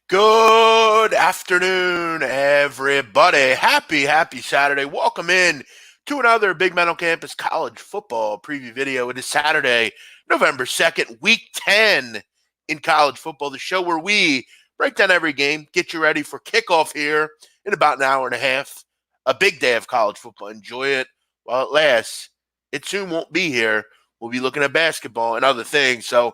Good afternoon, everybody. Happy Saturday. Welcome in to another Big Men on Campus college football preview video. It is Saturday, November 2nd, week 10 in college football, the show where we break down every game, get you ready for kickoff here in about an hour and a half. A big day of college football. Enjoy it while it lasts. It soon won't be here. We'll be looking at basketball and other things. So,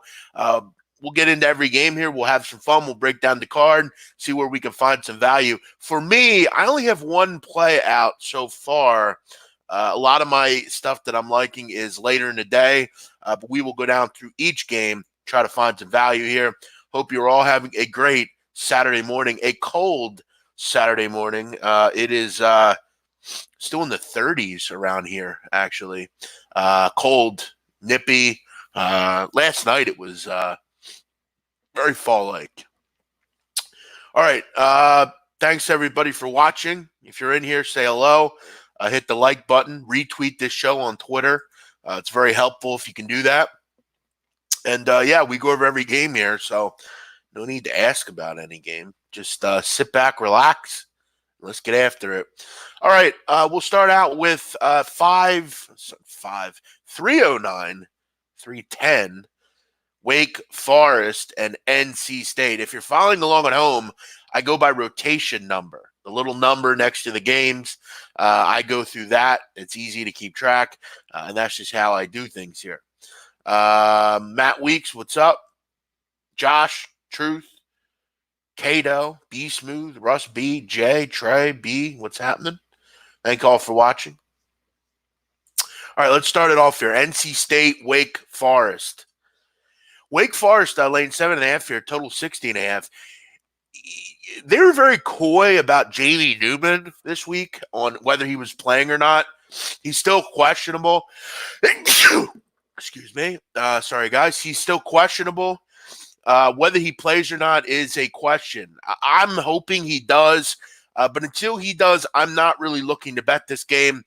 we'll get into every game here. We'll have some fun. We'll break down the card, see where we can find some value. For me, I only have one play out so far. A lot of my stuff that I'm liking is later in the day, but we will go down through each game, try to find some value here. Hope you're all having a great Saturday morning, a cold Saturday morning. It is still in the 30s around here, actually. Cold, nippy. Last night it was very fall-like. All right. Thanks, everybody, for watching. If you're in here, say hello. Hit the like button. Retweet this show on Twitter. It's very helpful if you can do that. And, we go over every game here, so no need to ask about any game. Just sit back, relax. Let's get after it. All right. We'll start out with 309, 310. Wake Forest and NC State. If you're following along at home, I go by rotation number, the little number next to the games. I go through that. It's easy to keep track, and that's just how I do things here. Matt Weeks, what's up? Josh, Truth, Cato, B Smooth, Russ B, Jay, Trey, B, what's happening? Thank you all for watching. All right, let's start it off here. NC State, Wake Forest. Wake Forest laying 7.5 here, total 60.5. They were very coy about Jamie Newman this week on whether he was playing or not. He's still questionable. Excuse me. Sorry, guys. He's still questionable. Whether he plays or not is a question. I'm hoping he does, but until he does, I'm not really looking to bet this game.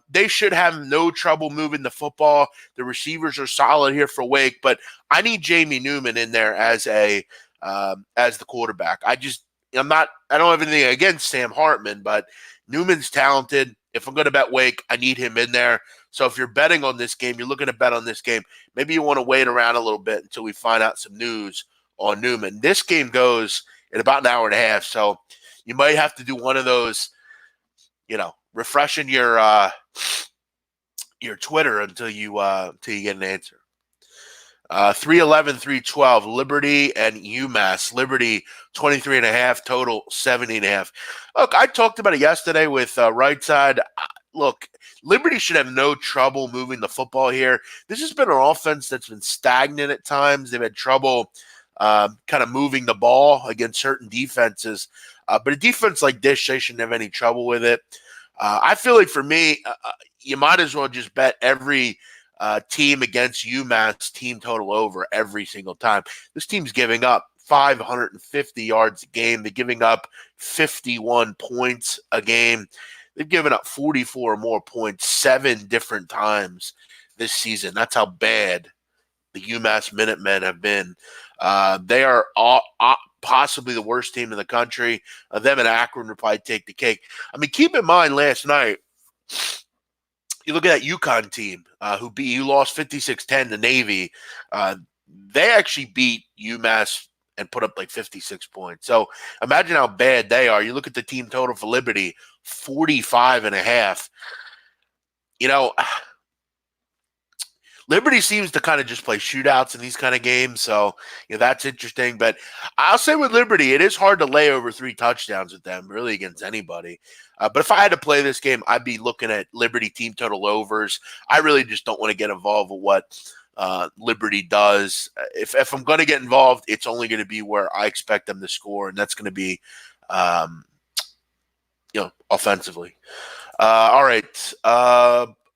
They should have no trouble moving the football. The receivers are solid here for Wake, but I need Jamie Newman in there as the quarterback. I don't have anything against Sam Hartman, but Newman's talented. If I'm going to bet Wake, I need him in there. So if you're betting on this game, you're looking to bet on this game, maybe you want to wait around a little bit until we find out some news on Newman. This game goes in about an hour and a half, so you might have to do one of those, refreshing your Twitter until you get an answer. 311, 312, Liberty and UMass. Liberty 23.5, total 70.5. Look, I talked about it yesterday with Right Side. Look, Liberty should have no trouble moving the football here. This has been an offense that's been stagnant at times. They've had trouble kind of moving the ball against certain defenses. But a defense like this, they shouldn't have any trouble with it. I feel like for me, you might as well just bet every team against UMass team total over every single time. This team's giving up 550 yards a game. They're giving up 51 points a game. They've given up 44 or more points 7 different times this season. That's how bad the UMass Minutemen have been. They are possibly the worst team in the country. Them and Akron would probably take the cake. I mean, keep in mind last night, you look at that UConn team who lost 56-10 to Navy. They actually beat UMass and put up like 56 points. So imagine how bad they are. You look at the team total for Liberty, 45.5. Liberty seems to kind of just play shootouts in these kind of games, so that's interesting. But I'll say with Liberty, it is hard to lay over 3 touchdowns with them, really, against anybody. But if I had to play this game, I'd be looking at Liberty team total overs. I really just don't want to get involved with what Liberty does. If I'm going to get involved, it's only going to be where I expect them to score, and that's going to be, offensively. All right.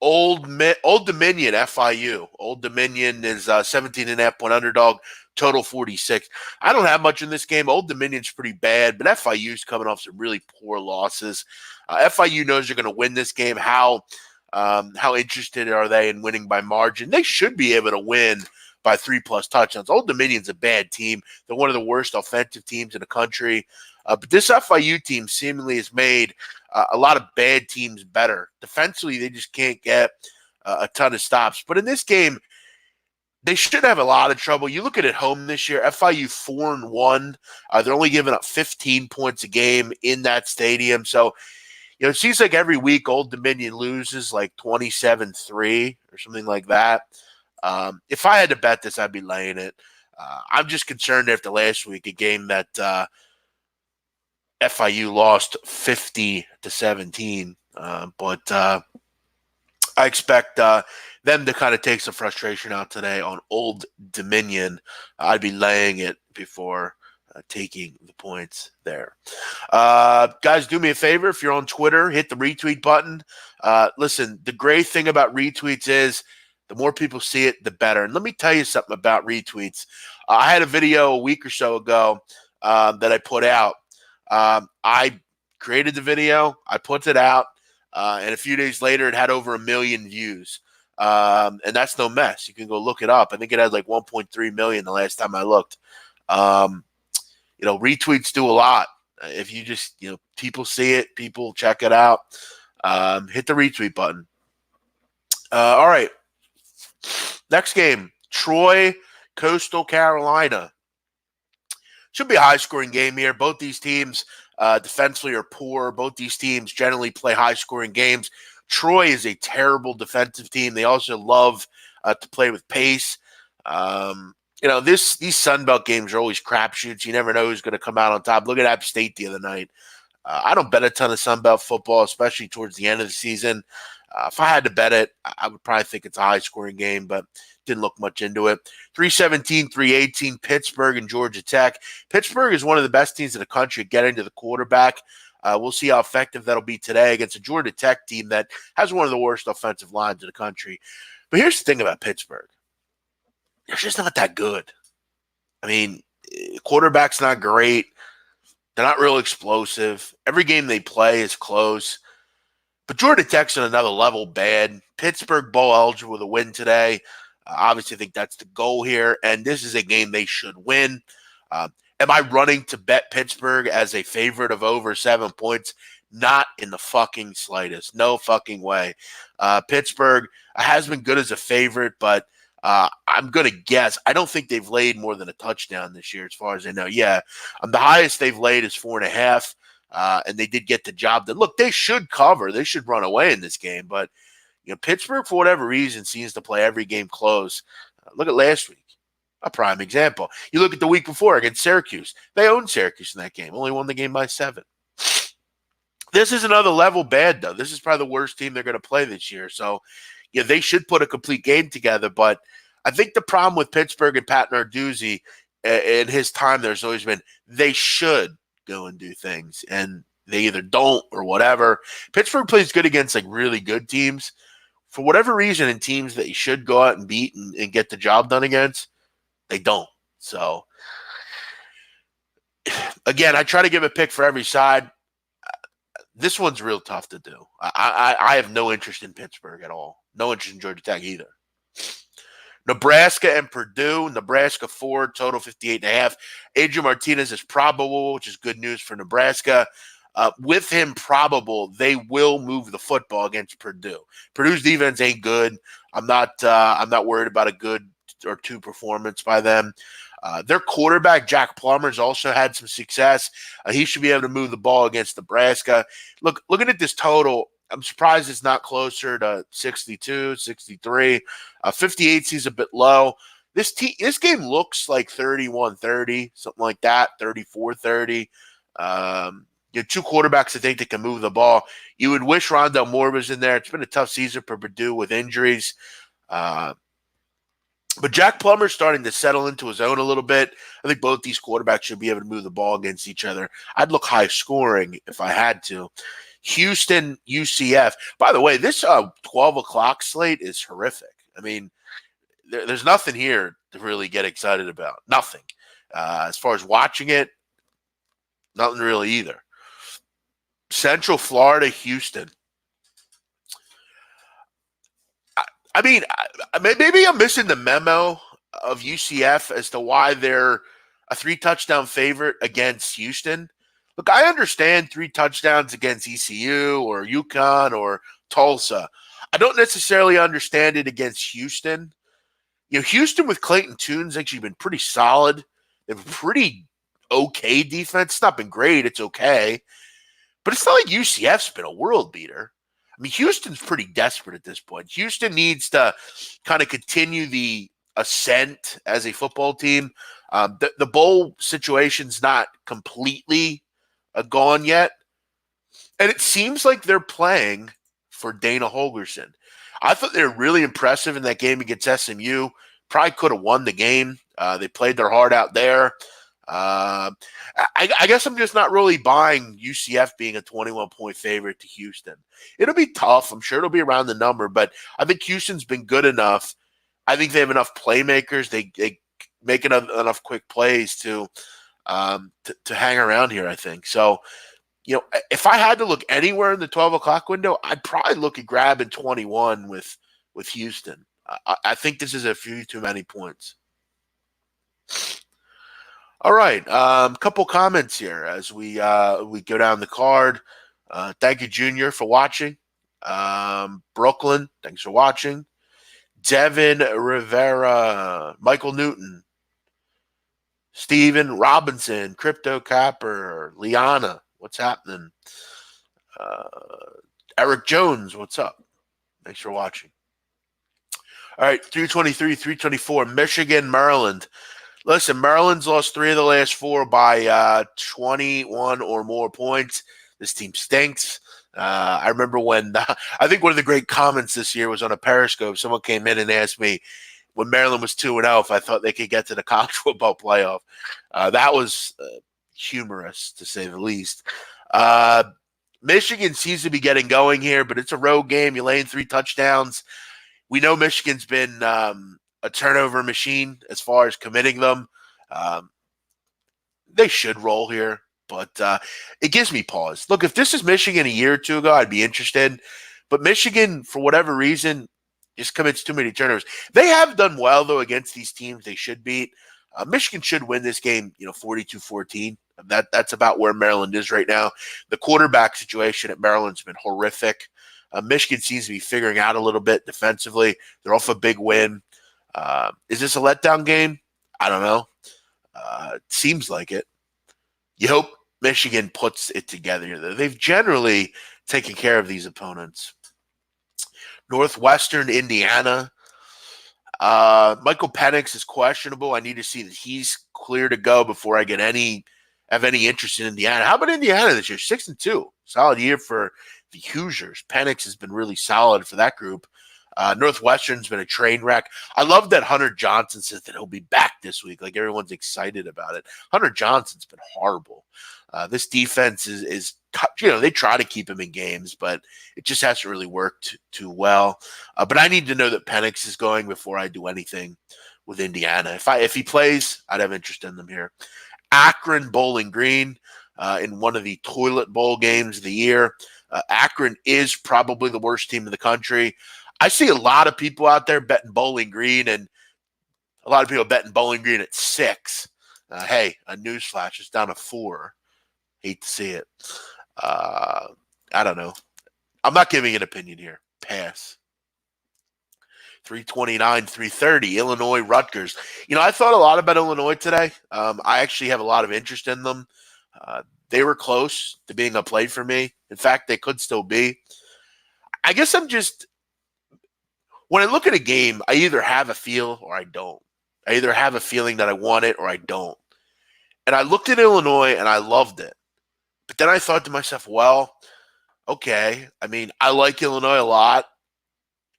Old Dominion, FIU. Old Dominion is 17.5 point underdog, total 46. I don't have much in this game. Old Dominion's pretty bad, but FIU's coming off some really poor losses. FIU knows they're going to win this game. How interested are they in winning by margin? They should be able to win by 3+ touchdowns. Old Dominion's a bad team. They're one of the worst offensive teams in the country. But this FIU team seemingly has made a lot of bad teams better. Defensively, they just can't get a ton of stops. But in this game, they should have a lot of trouble. You look at home this year, FIU 4-1. They're only giving up 15 points a game in that stadium. So, it seems like every week Old Dominion loses like 27-3 or something like that. If I had to bet this, I'd be laying it. I'm just concerned after last week, a game that FIU lost 50-17. But I expect them to kind of take some frustration out today on Old Dominion. I'd be laying it before taking the points there. Guys, do me a favor. If you're on Twitter, hit the retweet button. Listen, the great thing about retweets is the more people see it, the better. And let me tell you something about retweets. I had a video a week or so ago that I put out. I created the video. I put it out. And a few days later, it had over 1 million views. And that's no mess. You can go look it up. I think it had like 1.3 million the last time I looked. Retweets do a lot. If you just, people see it, people check it out, hit the retweet button. All right. Next game, Troy, Coastal Carolina. Should be a high-scoring game here. Both these teams defensively are poor. Both these teams generally play high-scoring games. Troy is a terrible defensive team. They also love to play with pace. These Sun Belt games are always crapshoots. You never know who's going to come out on top. Look at App State the other night. I don't bet a ton of Sun Belt football, especially towards the end of the season. If I had to bet it, I would probably think it's a high-scoring game, but didn't look much into it. 317, 318, Pittsburgh and Georgia Tech. Pittsburgh is one of the best teams in the country at getting to the quarterback. We'll see how effective that'll be today against a Georgia Tech team that has one of the worst offensive lines in the country. But here's the thing about Pittsburgh. They're just not that good. I mean, quarterback's not great. They're not real explosive. Every game they play is close. But Georgia Tech's on another level bad. Pittsburgh bowl eligible with a win today. Obviously, I think that's the goal here. And this is a game they should win. Am I running to bet Pittsburgh as a favorite of over 7 points? Not in the fucking slightest. No fucking way. Pittsburgh has been good as a favorite, but I'm going to guess. I don't think they've laid more than a touchdown this year as far as I know. Yeah, the highest they've laid is 4.5. And they did get the job done. Look, they should cover. They should run away in this game. But, Pittsburgh, for whatever reason, seems to play every game close. Look at last week. A prime example. You look at the week before against Syracuse. They owned Syracuse in that game. Only won the game by 7. This is another level bad, though. This is probably the worst team they're going to play this year. So, they should put a complete game together. But I think the problem with Pittsburgh and Pat Narduzzi in his time there's always been they should go and do things, and they either don't or whatever. Pittsburgh plays good against like really good teams. For whatever reason, in teams that you should go out and beat and get the job done against, they don't. So, again, I try to give a pick for every side. This one's real tough to do. I have no interest in Pittsburgh at all. No interest in Georgia Tech either. Nebraska and Purdue. Nebraska 4, total 58.5. Adrian Martinez is probable, which is good news for Nebraska. With him probable, they will move the football against Purdue. Purdue's defense ain't good. I'm not worried about a good or two performance by them. Their quarterback, Jack Plummer's also had some success. He should be able to move the ball against Nebraska. Looking at this total, I'm surprised it's not closer to 62, 63. 58 seems a bit low. This game looks like 31-30, something like that, 34-30. Two quarterbacks I think that can move the ball. You would wish Rondell Moore was in there. It's been a tough season for Purdue with injuries. But Jack Plummer's starting to settle into his own a little bit. I think both these quarterbacks should be able to move the ball against each other. I'd look high scoring if I had to. Houston, UCF. By the way, this 12 o'clock slate is horrific. I mean, there's nothing here to really get excited about. Nothing. As far as watching it, nothing really either. Central Florida, Houston. I mean, maybe I'm missing the memo. of UCF as to why they're a 3-touchdown favorite against Houston. Look, I understand 3 touchdowns against ECU or UConn or Tulsa. I don't necessarily understand it against Houston. Houston with Clayton Tune's actually been pretty solid. They have a pretty okay defense. It's not been great. It's okay. But it's not like UCF's been a world beater. I mean, Houston's pretty desperate at this point. Houston needs to kind of continue the ascent as a football team. The bowl situation's not completely gone yet. And it seems like they're playing for Dana Holgorsen. I thought they were really impressive in that game against SMU. Probably could have won the game. They played their heart out there. I guess I'm just not really buying UCF being a 21-point favorite to Houston. It'll be tough. I'm sure it'll be around the number, but I think Houston's been good enough. I think they have enough playmakers. They make enough quick plays to hang around here, I think. So, if I had to look anywhere in the 12 o'clock window, I'd probably look at grabbing 21 with Houston. I think this is a few too many points. All right, couple comments here as we go down the card. Thank you, Junior, for watching. Brooklyn, thanks for watching. Devin Rivera, Michael Newton, Steven Robinson, Crypto Capper, Liana, what's happening? Eric Jones, what's up? Thanks for watching. All right, 323, 324, Michigan, Maryland. Listen, Maryland's lost 3 of the last 4 by 21 or more points. This team stinks. I remember when I think one of the great comments this year was on a Periscope. Someone came in and asked me when Maryland was 2-0 if I thought they could get to the college football playoff. That was humorous, to say the least. Michigan seems to be getting going here, but it's a road game. You're laying 3 touchdowns. We know Michigan's been a turnover machine as far as committing them. They should roll here, but it gives me pause. Look, if this is Michigan a year or two ago, I'd be interested. But Michigan, for whatever reason, just commits too many turnovers. They have done well, though, against these teams they should beat. Michigan should win this game, 42-14. That's about where Maryland is right now. The quarterback situation at Maryland's been horrific. Michigan seems to be figuring out a little bit defensively. They're off a big win. Is this a letdown game? I don't know. Seems like it. You hope Michigan puts it together. They've generally taken care of these opponents. Northwestern Indiana. Michael Penix is questionable. I need to see that he's clear to go before I have any interest in Indiana. How about Indiana this year? 6-2. Solid year for the Hoosiers. Penix has been really solid for that group. Northwestern's been a train wreck. I love that Hunter Johnson says that he'll be back this week. Like, everyone's excited about it. Hunter Johnson's been horrible. This defense is they try to keep him in games, but it just hasn't really worked too well. But I need to know that Penix is going before I do anything with Indiana. If he plays, I'd have interest in them here. Akron, Bowling Green, in one of the toilet bowl games of the year. Akron is probably the worst team in the country. I see a lot of people out there betting Bowling Green, and a lot of people betting Bowling Green at 6. Hey, a newsflash, it's down to 4. Hate to see it. I don't know. I'm not giving an opinion here. Pass. 329, 330, Illinois, Rutgers. I thought a lot about Illinois today. I actually have a lot of interest in them. They were close to being a play for me. In fact, they could still be. I guess when I look at a game, I either have a feel or I don't. I either have a feeling that I want it or I don't. And I looked at Illinois and I loved it. But then I thought to myself, well, okay. I mean, I like Illinois a lot.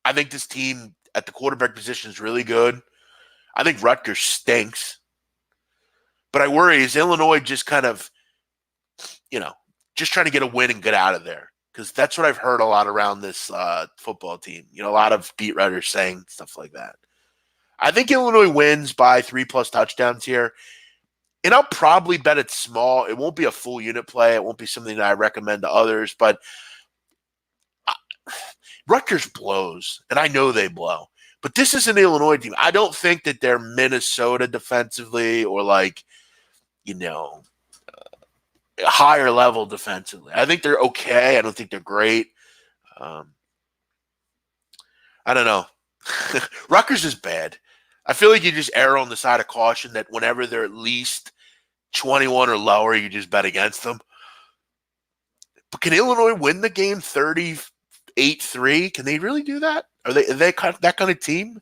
I think this team at the quarterback position is really good. I think Rutgers stinks. But I worry, is Illinois just kind of, just trying to get a win and get out of there? Because that's what I've heard a lot around this football team. A lot of beat writers saying stuff like that. I think Illinois wins by 3+ touchdowns here. And I'll probably bet it's small. It won't be a full unit play. It won't be something that I recommend to others. But Rutgers blows, and I know they blow. But this is an Illinois team. I don't think that they're Minnesota defensively or like, you know, higher level defensively. I think they're okay. I don't think they're great. I don't know. Rutgers is bad. I feel like you just err on the side of caution that whenever they're at least 21 or lower, you just bet against them. But can Illinois win the game 38-3? Can they really do that? Are they that kind of team?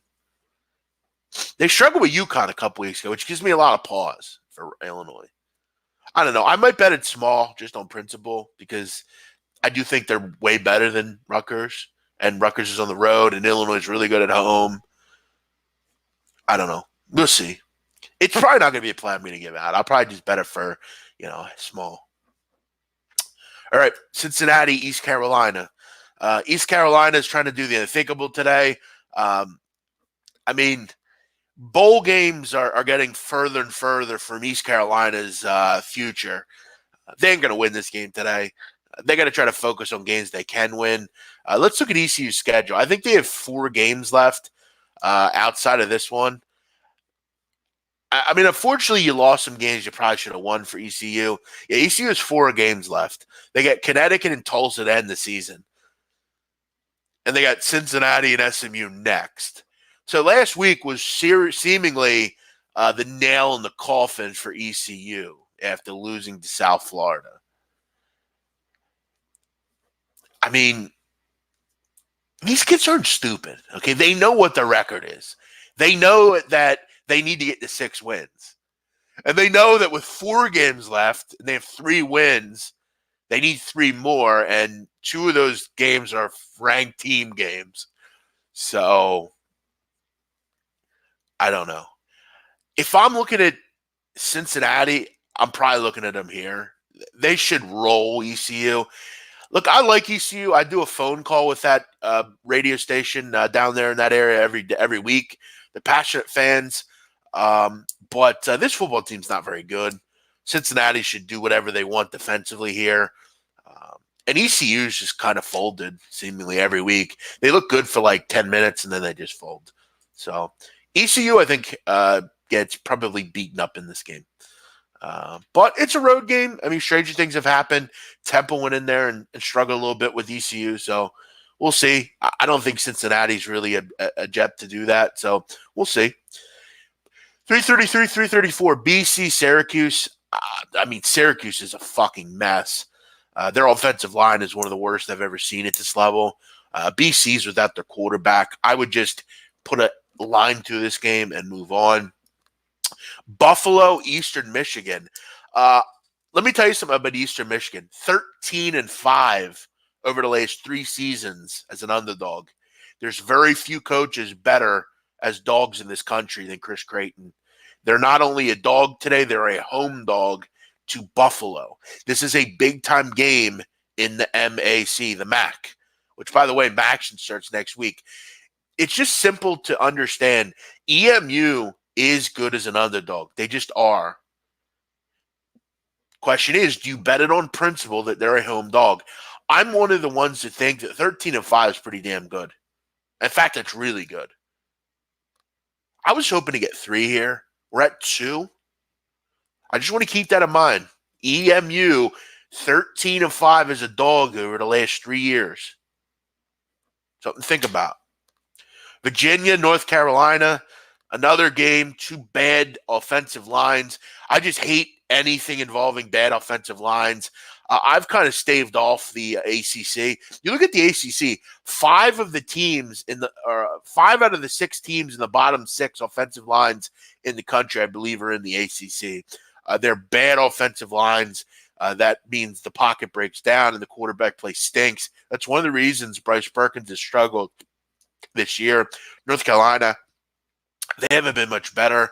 They struggled with UConn a couple weeks ago, which gives me a lot of pause for Illinois. I don't know. I might bet it small just on principle because I do think they're way better than Rutgers. And Rutgers is on the road, and Illinois is really good at home. I don't know. We'll see. It's probably not going to be a play I'm going to give out. I'll probably just bet it for, small. All right, Cincinnati, East Carolina. East Carolina is trying to do the unthinkable today. Bowl games are getting further and further from East Carolina's future. They ain't going to win this game today. They got to try to focus on games they can win. Let's look at ECU's schedule. I think they have 4 games left outside of this one. Unfortunately, you lost some games you probably should have won for ECU. Yeah, ECU has 4 games left. They got Connecticut and Tulsa to end the season. And they got Cincinnati and SMU next. So last week was seemingly the nail in the coffin for ECU after losing to South Florida. These kids aren't stupid, okay? They know what the record is. They know that they need to get to 6 wins. And they know that with 4 games left, and they have 3 wins, they need 3 more, and 2 of those games are ranked team games. So, I don't know. If I'm looking at Cincinnati, I'm probably looking at them here. They should roll ECU. Look, I like ECU. I do a phone call with that radio station down there in that area every week. They're passionate fans, but this football team's not very good. Cincinnati should do whatever they want defensively here. And ECU's just kind of folded seemingly every week. They look good for like 10 minutes, and then they just fold. So ECU, I think, gets probably beaten up in this game. But it's a road game. Stranger things have happened. Temple went in there and struggled a little bit with ECU, so we'll see. I don't think Cincinnati's really a jet to do that, so we'll see. 333, 334, BC, Syracuse. Syracuse is a fucking mess. Their offensive line is one of the worst I've ever seen at this level. BC's without their quarterback. I would just put a line through this game and move on. Buffalo, Eastern Michigan. Let me tell you something about Eastern Michigan. 13-5 over the last 3 seasons as an underdog. There's very few coaches better as dogs in this country than Chris Creighton. They're not only a dog today, they're a home dog to Buffalo. This is a big-time game in the MAC, the MAC, which, by the way, MAC starts next week. It's just simple to understand. EMU is good as an underdog. They just are. Question is, do you bet it on principle that they're a home dog? I'm one of the ones that think that 13-5 is pretty damn good. In fact, that's really good. I was hoping to get 3 here. We're at 2. I just want to keep that in mind. EMU, 13-5 as a dog over the last 3 years. Something to think about. Virginia, North Carolina, another game, 2 bad offensive lines. I just hate anything involving bad offensive lines. I've kind of staved off the ACC. You look at the ACC, 5 out of the 6 teams in the bottom 6 offensive lines in the country, I believe, are in the ACC. They're bad offensive lines. That means the pocket breaks down and the quarterback play stinks. That's one of the reasons Bryce Perkins has struggled this year. North Carolina, they haven't been much better.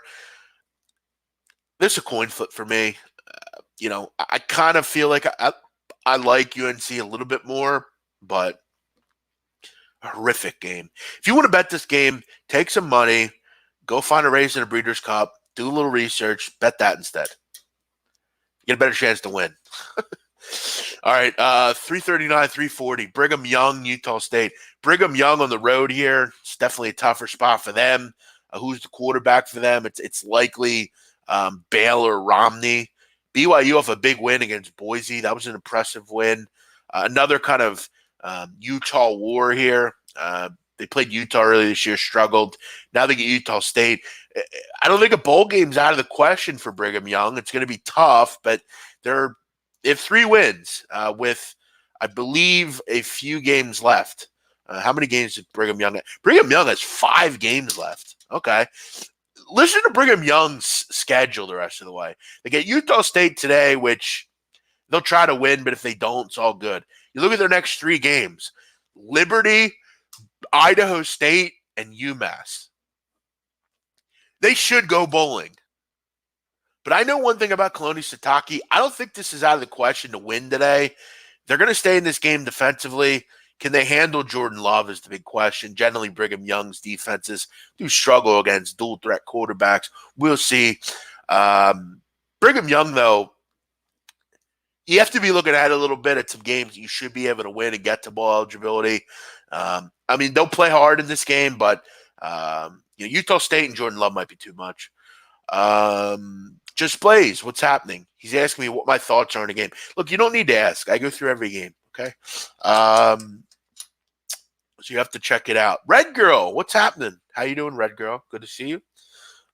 This is a coin flip for me. I kind of feel like I like UNC a little bit more, but a horrific game. If you want to bet this game, take some money, go find a race in a Breeders' Cup, do a little research, bet that instead. You get a better chance to win. All right, 339, 340. Brigham Young, Utah State. Brigham Young on the road here. It's definitely a tougher spot for them. Who's the quarterback for them? It's likely Baylor Romney. BYU off a big win against Boise. That was an impressive win. Another kind of Utah war here. They played Utah earlier this year, struggled. Now they get Utah State. I don't think a bowl game's out of the question for Brigham Young. It's going to be tough, but they have 3 wins with, I believe, a few games left. How many games did Brigham Young have? Brigham Young has 5 games left. Okay. Listen to Brigham Young's schedule the rest of the way. They get Utah State today, which they'll try to win, but if they don't, it's all good. You look at their next 3 games. Liberty, Idaho State, and UMass. They should go bowling. But I know one thing about Kalani Sitake. I don't think this is out of the question to win today. They're going to stay in this game defensively. Can they handle Jordan Love is the big question. Generally, Brigham Young's defenses do struggle against dual-threat quarterbacks. We'll see. Brigham Young, though, you have to be looking ahead a little bit at some games you should be able to win and get to bowl eligibility. I mean, they'll play hard in this game, but Utah State and Jordan Love might be too much. Just Blaze, what's happening? He's asking me what my thoughts are on the game. Look, you don't need to ask. I go through every game, okay? So you have to check it out. Red Girl, what's happening? How you doing, Red Girl? Good to see you.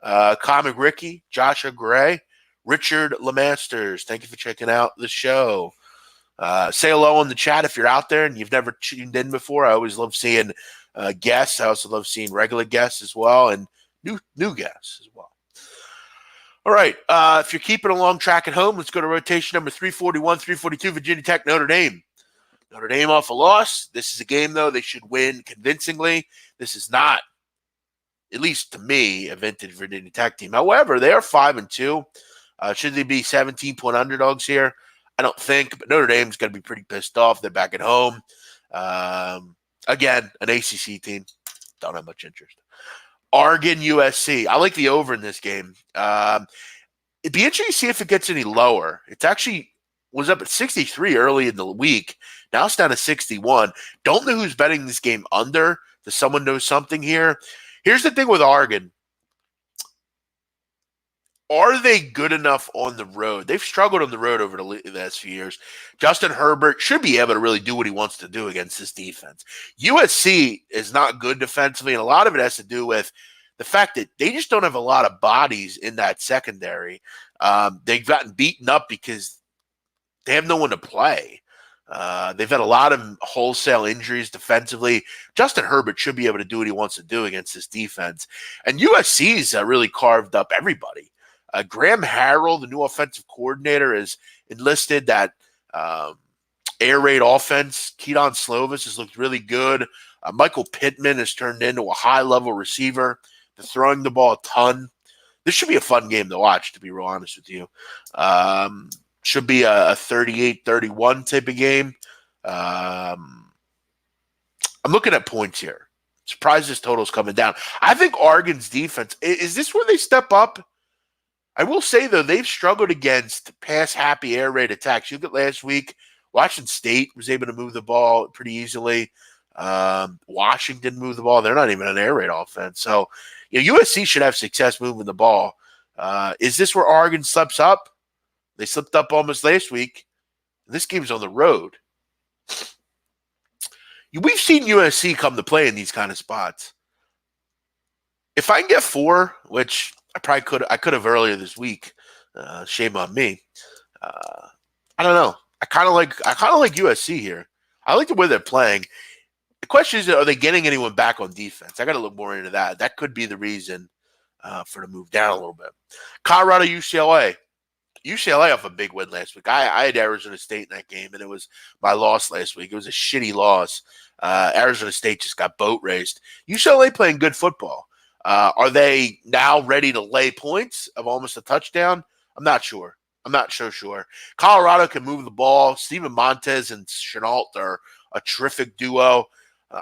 Comic Ricky, Joshua Gray, Richard Lemasters, thank you for checking out the show. Say hello in the chat if you're out there and you've never tuned in before. I always love seeing guests. I also love seeing regular guests as well and new guests as well. All right, if you're keeping a long track at home, let's go to rotation number 341, 342, Virginia Tech, Notre Dame. Notre Dame off a loss. This is a game, though, they should win convincingly. This is not, at least to me, a vintage Virginia Tech team. However, they are 5-2. Should they be 17-point underdogs here? I don't think, but Notre Dame's going to be pretty pissed off. They're back at home. Again, an ACC team. Don't have much interest. Oregon, USC. I like the over in this game. It'd be interesting to see if it gets any lower. It's actually was up at 63 early in the week. Now it's down to 61. Don't know who's betting this game under. Does someone know something here? Here's the thing with Oregon. Are they good enough on the road? They've struggled on the road over the last few years. Justin Herbert should be able to really do what he wants to do against this defense. USC is not good defensively, and a lot of it has to do with the fact that they just don't have a lot of bodies in that secondary. They've gotten beaten up because they have no one to play. They've had a lot of wholesale injuries defensively. Justin Herbert should be able to do what he wants to do against this defense. And USC's really carved up everybody. Graham Harrell, the new offensive coordinator, has enlisted that air raid offense. Keaton Slovis has looked really good. Michael Pittman has turned into a high-level receiver. They're throwing the ball a ton. This should be a fun game to watch, to be real honest with you. Should be a 38-31 type of game. I'm looking at points here. Surprised this total's coming down. I think Oregon's defense, is this where they step up? I will say, though, they've struggled against pass-happy air raid attacks. You look at last week, Washington State was able to move the ball pretty easily. Washington moved the ball. They're not even an air raid offense. So, USC should have success moving the ball. Is this where Oregon slips up? They slipped up almost last week. This game's on the road. We've seen USC come to play in these kind of spots. If I can get 4, which I could have earlier this week. Shame on me. I don't know. I kind of like USC here. I like the way they're playing. The question is, are they getting anyone back on defense? I got to look more into that. That could be the reason for the move down a little bit. Colorado, UCLA. UCLA off a big win last week. I had Arizona State in that game, and it was my loss last week. It was a shitty loss. Arizona State just got boat raced. UCLA playing good football. Are they now ready to lay points of almost a touchdown? I'm not sure. I'm not so sure. Colorado can move the ball. Steven Montez and Chenault are a terrific duo.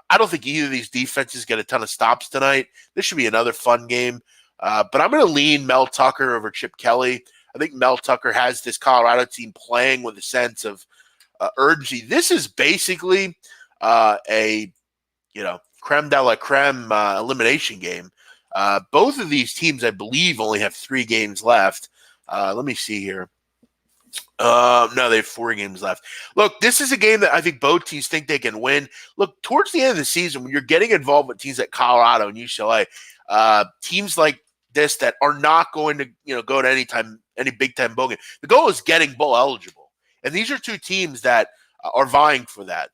I don't think either of these defenses get a ton of stops tonight. This should be another fun game. But I'm going to lean Mel Tucker over Chip Kelly. I think Mel Tucker has this Colorado team playing with a sense of urgency. This is basically a creme de la creme elimination game. Both of these teams, I believe, only have 3 games left. Let me see here. No, they have 4 games left. Look, this is a game that I think both teams think they can win. Look, towards the end of the season, when you're getting involved with teams like Colorado and UCLA, teams like this that are not going to go to any Big Ten bowl game. The goal is getting bowl eligible, and these are 2 teams that are vying for that.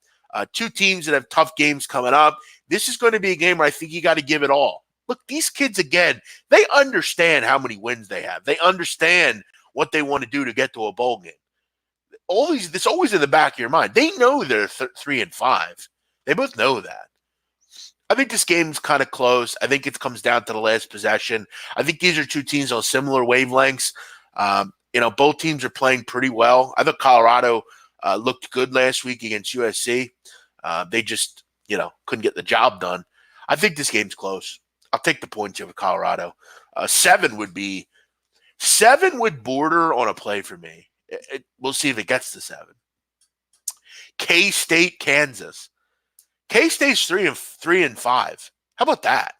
2 teams that have tough games coming up. This is going to be a game where I think you got to give it all. Look, these kids, again, they understand how many wins they have. They understand what they want to do to get to a bowl game. It's always in the back of your mind. They know they're 3-5. They both know that. I think this game's kind of close. I think it comes down to the last possession. I think these are 2 teams on similar wavelengths. Both teams are playing pretty well. I thought Colorado looked good last week against USC. They just, couldn't get the job done. I think this game's close. I'll take the points over Colorado. 7 would border on a play for me. We'll see if it gets to 7. K-State, Kansas. K-State's 3-5. How about that?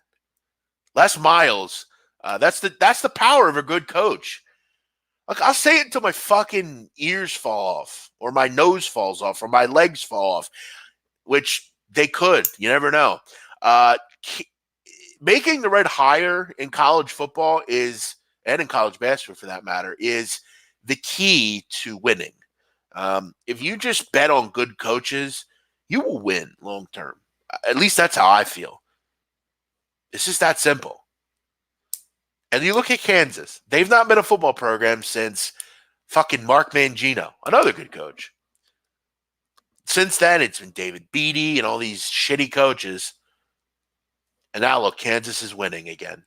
Les Miles. That's the power of a good coach. Look, I'll say it until my fucking ears fall off, or my nose falls off, or my legs fall off, which they could. You never know. Making the right hire in college football and in college basketball for that matter, is the key to winning. If you just bet on good coaches, you will win long term. At least that's how I feel. It's just that simple. And you look at Kansas. They've not been a football program since fucking Mark Mangino, another good coach. Since then, it's been David Beatty and all these shitty coaches. And now, look, Kansas is winning again.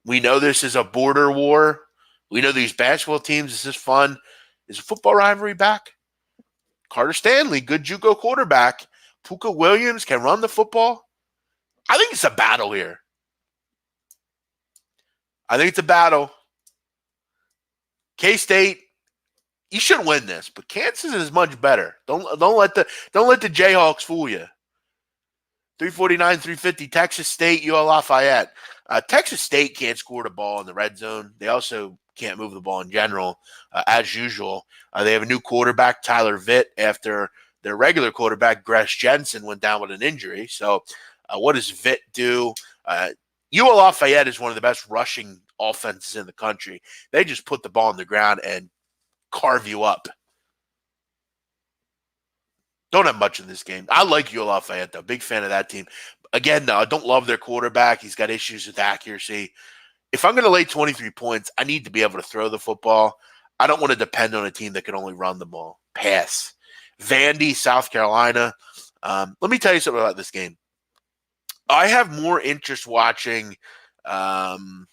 We know this is a border war. We know these basketball teams. This is fun. Is a football rivalry back? Carter Stanley, good JUCO quarterback. Puka Williams can run the football. I think it's a battle here. I think it's a battle. K-State, you should win this, but Kansas is much better. Don't let the Jayhawks fool you. 349, 350, Texas State, UL Lafayette. Texas State can't score the ball in the red zone. They also can't move the ball in general, as usual. They have a new quarterback, Tyler Vitt, after their regular quarterback, Gresh Jensen, went down with an injury. So what does Vitt do? UL Lafayette is one of the best rushing offenses in the country. They just put the ball on the ground and carve you up. Don't have much in this game. I like UL Lafayette, though. Big fan of that team. Again, though, I don't love their quarterback. He's got issues with accuracy. If I'm going to lay 23 points, I need to be able to throw the football. I don't want to depend on a team that can only run the ball. Pass. Vandy, South Carolina. Let me tell you something about this game. I have more interest watching, rowing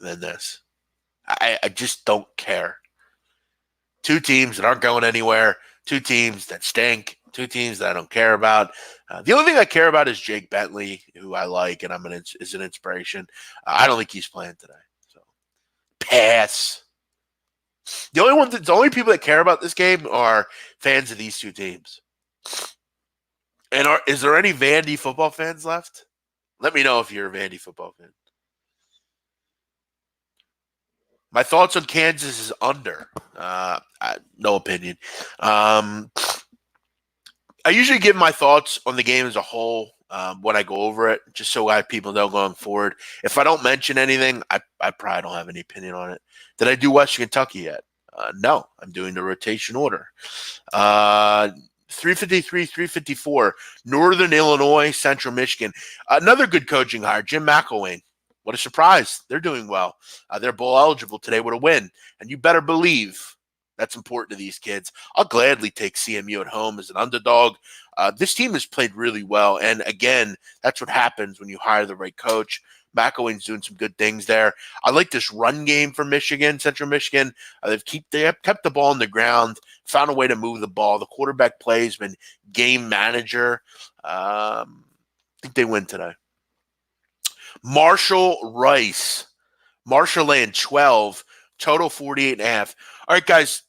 than this. I just don't care. 2 teams that aren't going anywhere. 2 teams that stink. 2 teams that I don't care about. The only thing I care about is Jake Bentley, who I like, and is an inspiration. I don't think he's playing today. So pass. The only people that care about this game are fans of these 2 teams. And is there any Vandy football fans left? Let me know if you're a Vandy football fan. My thoughts on Kansas is under. No opinion. I usually give my thoughts on the game as a whole when I go over it, just so people know going forward. If I don't mention anything, I probably don't have any opinion on it. Did I do Western Kentucky yet? No, I'm doing the rotation order. 353, 354, Northern Illinois, Central Michigan. Another good coaching hire, Jim McElwain. What a surprise. They're doing well. They're bowl eligible today with a win. And you better believe that's important to these kids. I'll gladly take CMU at home as an underdog. This team has played really well. And again, that's what happens when you hire the right coach. McElwain's doing some good things there. I like this run game for Michigan, Central Michigan. They have kept the ball on the ground, found a way to move the ball. The quarterback play has been game manager. I think they win today. Marshall Rice. Marshall laying 12, total 48.5. All right, guys,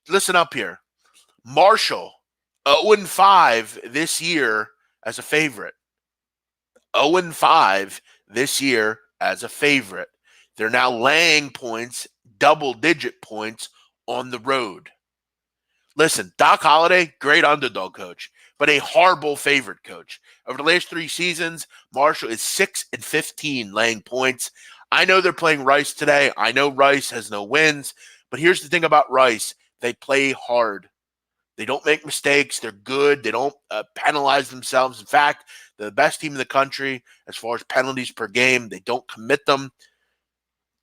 Listen up here. Marshall, 0-5 this year as a favorite. 0-5 this year as a favorite. They're now laying points, double-digit points on the road. Listen, Doc Holliday, great underdog coach, but a horrible favorite coach. Over the last 3 seasons, Marshall is 6-15 laying points. I know they're playing Rice today. I know Rice has no wins, but here's the thing about Rice. They play hard. They don't make mistakes. They're good. They don't penalize themselves. In fact, they're the best team in the country as far as penalties per game. They don't commit them.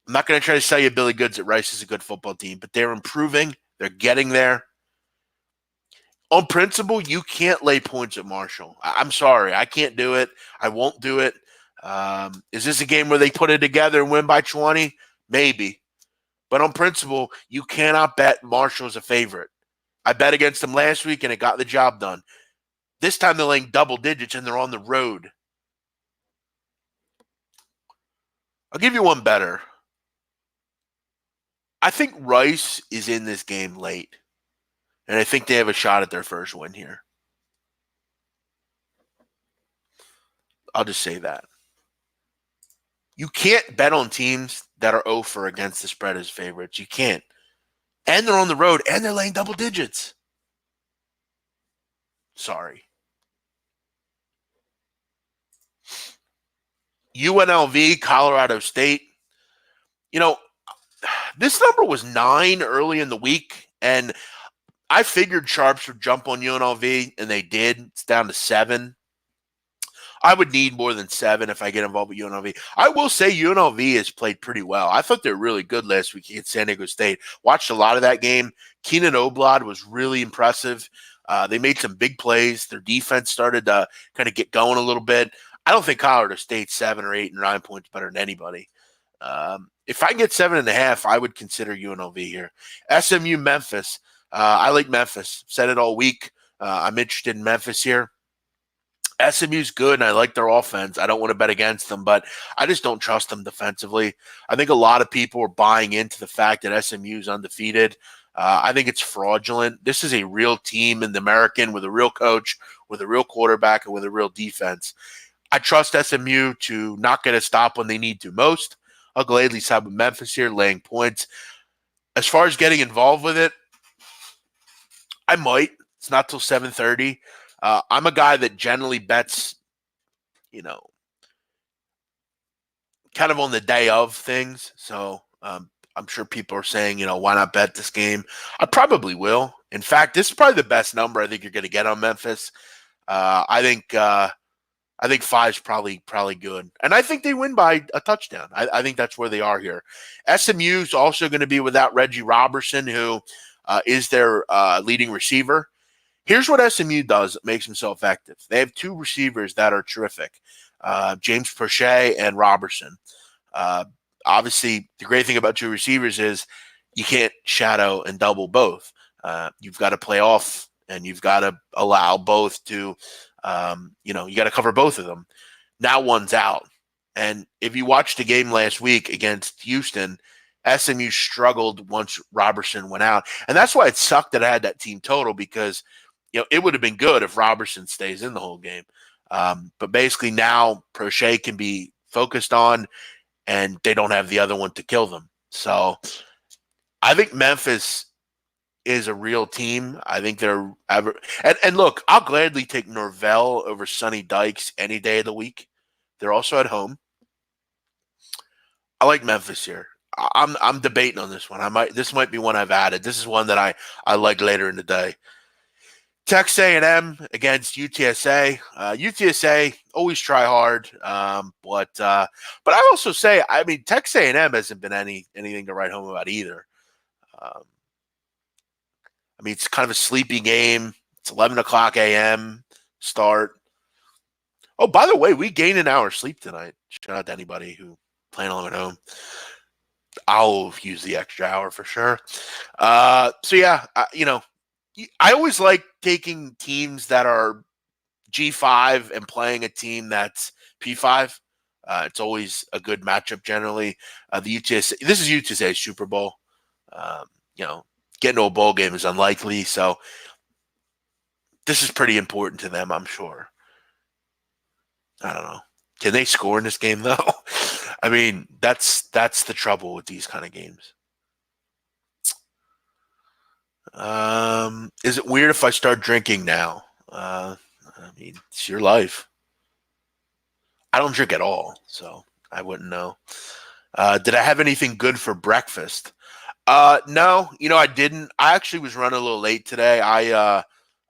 I'm not going to try to sell you Billy Goods that Rice is a good football team, but they're improving. They're getting there. On principle, you can't lay points at Marshall. I'm sorry. I can't do it. I won't do it. Is this a game where they put it together and win by 20? Maybe. But on principle, you cannot bet Marshall as a favorite. I bet against them last week, and it got the job done. This time they're laying double digits, and they're on the road. I'll give you one better. I think Rice is in this game late, and I think they have a shot at their first win here. I'll just say that. You can't bet on teams that are 0-for against the spread as favorites. You can't. And they're on the road, and they're laying double digits. Sorry. UNLV, Colorado State. You know, this number was 9 early in the week, and I figured sharps would jump on UNLV, and they did. It's down to 7. I would need more than 7 if I get involved with UNLV. I will say UNLV has played pretty well. I thought they were really good last week against San Diego State. Watched a lot of that game. Keenan Oblad was really impressive. They made some big plays. Their defense started to kind of get going a little bit. I don't think Colorado State's 7 or 8 or 9 points better than anybody. If I can get 7.5, I would consider UNLV here. SMU, Memphis. I like Memphis. Said it all week. I'm interested in Memphis here. SMU's good, and I like their offense. I don't want to bet against them, but I just don't trust them defensively. I think a lot of people are buying into the fact that SMU's undefeated. I think it's fraudulent. This is a real team in the American with a real coach, with a real quarterback, and with a real defense. I trust SMU to not get a stop when they need to most. I'll gladly side with Memphis here, laying points. As far as getting involved with it, I might. It's not till 7:30. I'm a guy that generally bets, kind of on the day of things. So I'm sure people are saying, why not bet this game? I probably will. In fact, this is probably the best number I think you're going to get on Memphis. I think 5 is probably good. And I think they win by a touchdown. I think that's where they are here. SMU is also going to be without Reggie Robertson, who is their leading receiver. Here's what SMU does that makes them so effective. They have 2 receivers that are terrific, James Prochet and Robertson. Obviously, the great thing about 2 receivers is you can't shadow and double both. You've got to play off, and you've got to allow both to, you got to cover both of them. Now one's out. And if you watched the game last week against Houston, SMU struggled once Robertson went out. And that's why it sucked that I had that team total, because it would have been good if Robertson stays in the whole game. But basically now Prochet can be focused on, and they don't have the other one to kill them. So I think Memphis is a real team. I think they're – and look, I'll gladly take Norvell over Sonny Dykes any day of the week. They're also at home. I like Memphis here. I'm debating on this one. This might be one I've added. This is one that I like later in the day. Texas A&M against UTSA. UTSA always try hard, but I also say, Texas A&M hasn't been anything to write home about either. It's kind of a sleepy game. It's 11 o'clock a.m. start. Oh, by the way, we gained an hour sleep tonight. Shout out to anybody who playing along at home. I'll use the extra hour for sure. So yeah, I always like taking teams that are G5 and playing a team that's P5. It's always a good matchup generally. The UTSA, this is UTSA's Super Bowl. getting to a bowl game is unlikely. So this is pretty important to them, I'm sure. I don't know. Can they score in this game though? I mean, that's the trouble with these kind of games. Is it weird if I start drinking now? I mean, it's your life. I don't drink at all, so I wouldn't know. Did I have anything good for breakfast? No, I didn't. I actually was running a little late today. I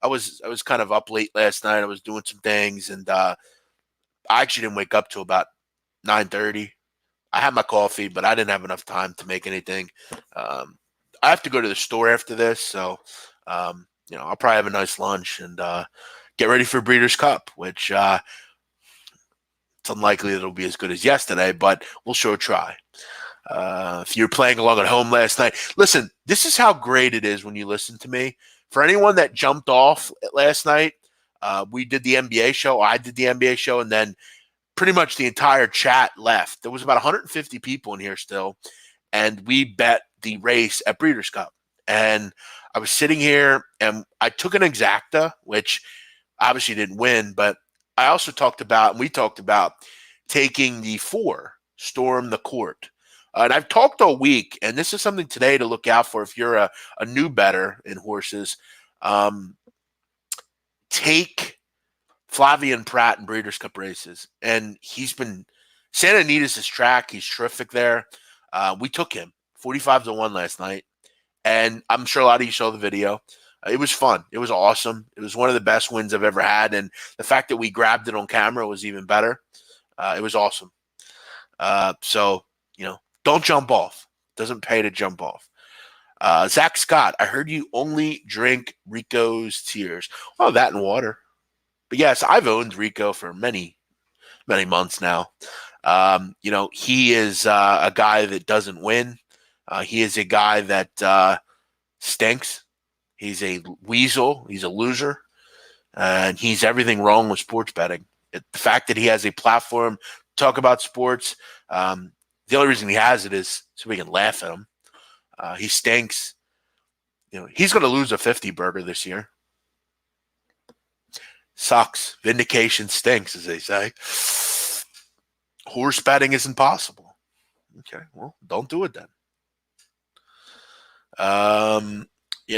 was kind of up late last night. I was doing some things, and I actually didn't wake up till about 9:30. I had my coffee, but I didn't have enough time to make anything. I have to go to the store after this, so I'll probably have a nice lunch and get ready for Breeders' Cup, which it's unlikely it'll be as good as yesterday, but we'll sure try. If you're playing along at home last night, listen, this is how great it is when you listen to me. For anyone that jumped off last night, we did the NBA show. I did the NBA show, and then pretty much the entire chat left. There was about 150 people in here still, and we bet the race at Breeders' Cup. And I was sitting here, and I took an exacta, which obviously didn't win, but I also we talked about taking the 4, Storm the Court. And I've talked all week, and this is something today to look out for if you're a new bettor in horses. Take Flavien Prat in Breeders' Cup races. And he's been – Santa Anita's his track. He's terrific there. We took him 45-1 last night, and I'm sure a lot of you saw the video. It was fun. It was awesome. It was one of the best wins I've ever had, and the fact that we grabbed it on camera was even better. It was awesome. So, don't jump off. Doesn't pay to jump off. Zach Scott, I heard you only drink Rico's Tears. Oh, that and water. But yes, I've owned Rico for many, many months now. He is a guy that doesn't win. He is a guy that stinks. He's a weasel. He's a loser. And he's everything wrong with sports betting. The fact that he has a platform to talk about sports, the only reason he has it is so we can laugh at him. He stinks. He's going to lose a 50 burger this year. Sucks. Vindication stinks, as they say. Horse betting is impossible. Okay, well, don't do it then.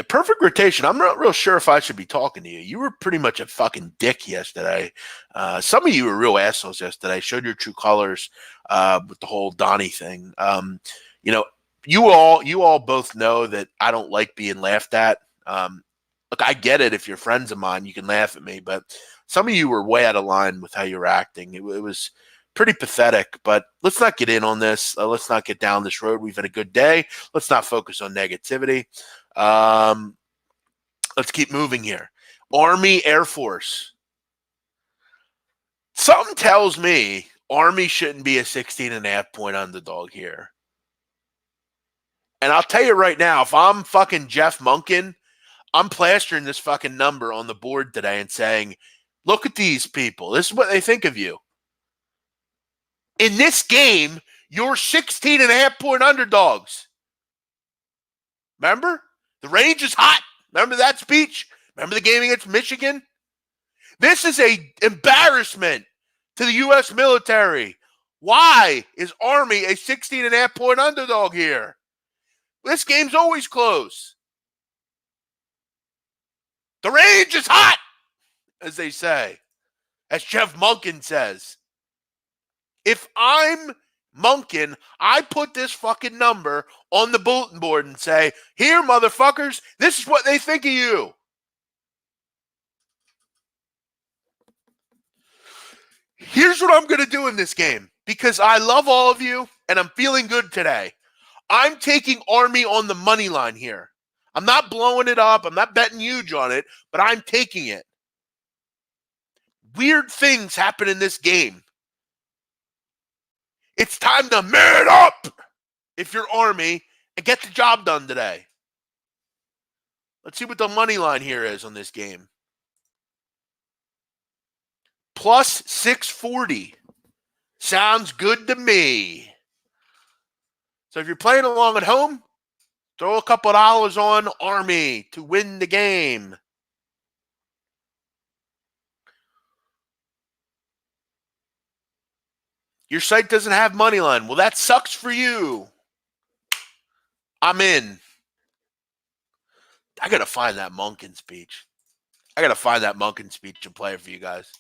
Perfect rotation. I'm not real sure if I should be talking to you. You were pretty much a fucking dick yesterday. Some of you were real assholes yesterday. Showed your true colors with the whole Donnie thing. You all both know that I don't like being laughed at. Look, I get it. If you're friends of mine, you can laugh at me, but some of you were way out of line with how you were acting. It was pretty pathetic, but let's not get in on this. Let's not get down this road. We've had a good day. Let's not focus on negativity. Let's keep moving here. Army, Air Force. Something tells me Army shouldn't be a 16.5-point underdog here. And I'll tell you right now, if I'm fucking Jeff Monken, I'm plastering this fucking number on the board today and saying, look at these people. This is what they think of you. In this game, you're 16.5-point underdogs. Remember? The range is hot. Remember that speech? Remember the game against Michigan? This is an embarrassment to the U.S. military. Why is Army a 16.5-point underdog here? This game's always close. The range is hot, as they say, as Jeff Monken says. If I'm Monken, I put this fucking number on the bulletin board and say, here, motherfuckers, this is what they think of you. Here's what I'm going to do in this game, because I love all of you, and I'm feeling good today. I'm taking Army on the money line here. I'm not blowing it up. I'm not betting huge on it, but I'm taking it. Weird things happen in this game. It's time to man up if you're Army and get the job done today. Let's see what the money line here is on this game. Plus 640. Sounds good to me. So if you're playing along at home, Throw a couple dollars on Army to win the game. Your site doesn't have money line. Well, that sucks for you. I'm in. I got to find that Monken speech. I got to find that Monken speech and play it for you guys.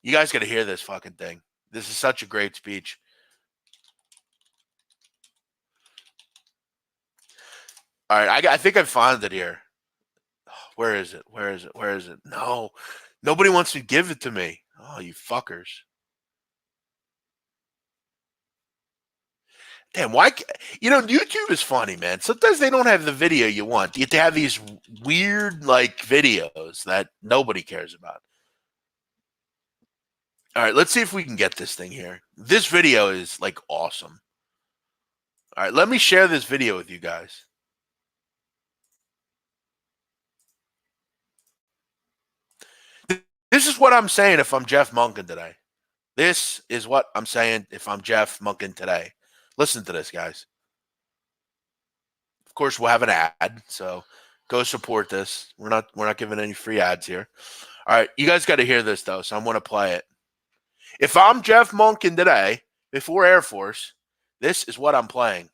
You guys got to hear this fucking thing. This is such a great speech. All right, I think I found it here. Where is it? Where is it? Where is it? No, nobody wants to give it to me. Oh, you fuckers. Damn, why? YouTube is funny, man. Sometimes they don't have the video you want. You have to have these weird, videos that nobody cares about. All right, let's see if we can get this thing here. This video is, awesome. All right, let me share this video with you guys. This is what I'm saying if I'm Jeff Monken today. This is what I'm saying if I'm Jeff Monken today. Listen to this, guys. Of course, we'll have an ad, so go support this. We're not giving any free ads here. All right, you guys got to hear this though, so I'm going to play it. If I'm Jeff Monken today, before Air Force, this is what I'm playing.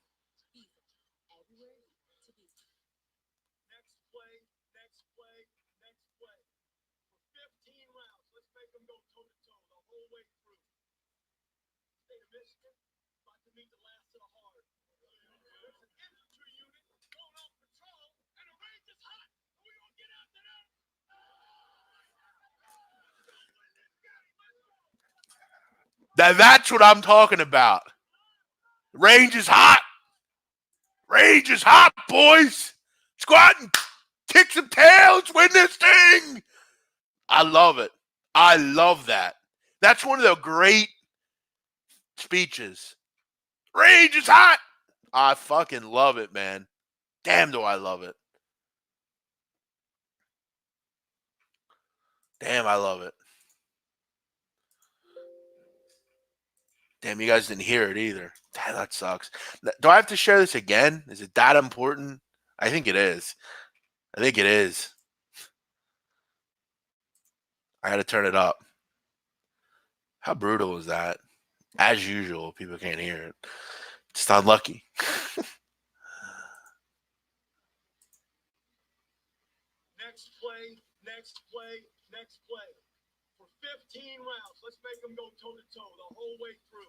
That's what I'm talking about. Range is hot. Range is hot, boys. Let's go out and kick some tails, win this thing. I love it. I love that. That's one of the great speeches. Range is hot. I fucking love it, man. Damn, do I love it. Damn, I love it. Damn, you guys didn't hear it either. Damn, that sucks. Do I have to share this again? Is it that important? I think it is. I think it is. I had to turn it up. How brutal is that? As usual, people can't hear it. It's unlucky. Next play, next play, next play. For 15 rounds, let's make them go toe-to-toe the whole way through.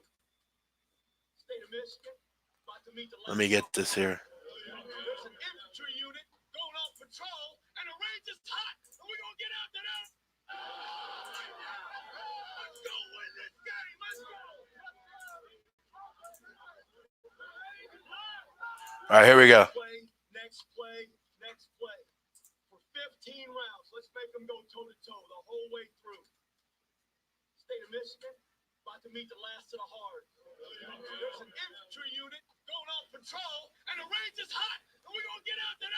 State of Michigan, about to meet the last. Let me get this here. There's an infantry unit going on patrol, and the range is hot, and we're going to get out there. Let's go win this game. Let's go. All right, here we go. Next play, next play. For 15 rounds, let's make them go toe-to-toe the whole way through. State of Michigan, about to meet the last of the hard. There's an infantry unit going on patrol, and the range is hot, and we're going to get out there.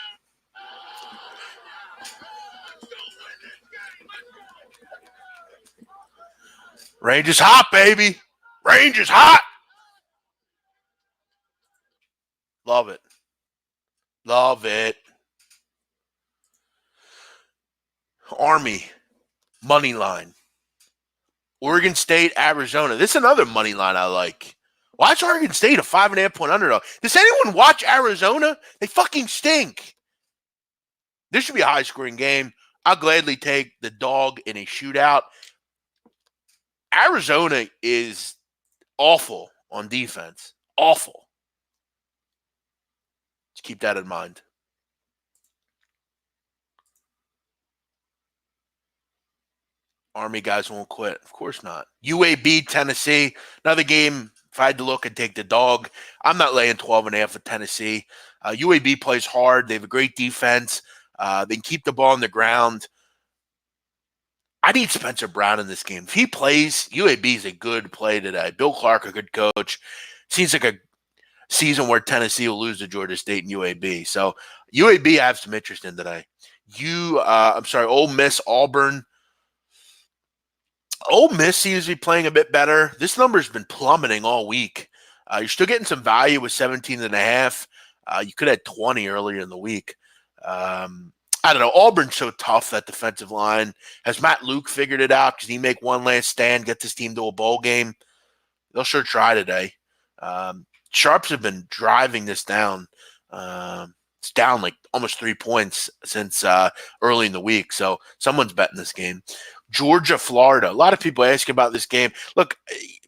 Let's go win this game. Let's go. Range is hot, baby. Range is hot. Love it. Love it. Army, money line. Oregon State, Arizona. This is another money line I like. Watch Oregon State, a 5.5-point underdog. Does anyone watch Arizona? They fucking stink. This should be a high-scoring game. I'll gladly take the dog in a shootout. Arizona is awful on defense. Awful. Let's keep that in mind. Army guys won't quit. Of course not. UAB, Tennessee. Another game, if I had to look, I'd take the dog. I'm not laying 12.5 with Tennessee. UAB plays hard. They have a great defense. They can keep the ball on the ground. I need Spencer Brown in this game. If he plays, UAB is a good play today. Bill Clark, a good coach. Seems like a season where Tennessee will lose to Georgia State and UAB. So UAB I have some interest in today. Ole Miss, Auburn. Ole Miss seems to be playing a bit better. This number's been plummeting all week. You're still getting some value with 17.5. You could have had 20 earlier in the week. I don't know. Auburn's so tough, that defensive line. Has Matt Luke figured it out? Can he make one last stand, get this team to a bowl game? They'll sure try today. Sharps have been driving this down. It's down like almost 3 points since early in the week. So someone's betting this game. Georgia, Florida. A lot of people asking about this game. Look,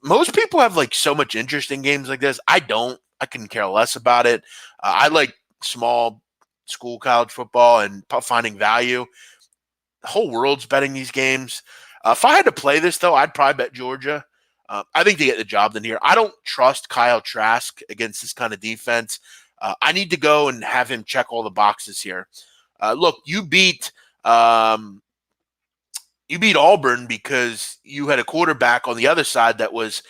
most people have like so much interest in games like this. I don't. I couldn't care less about it. I like small school college football and finding value. The whole world's betting these games. If I had to play this, though, I'd probably bet Georgia. I think they get the job done here. I don't trust Kyle Trask against this kind of defense. I need to go and have him check all the boxes here. Look, you beat Auburn because you had a quarterback on the other side that was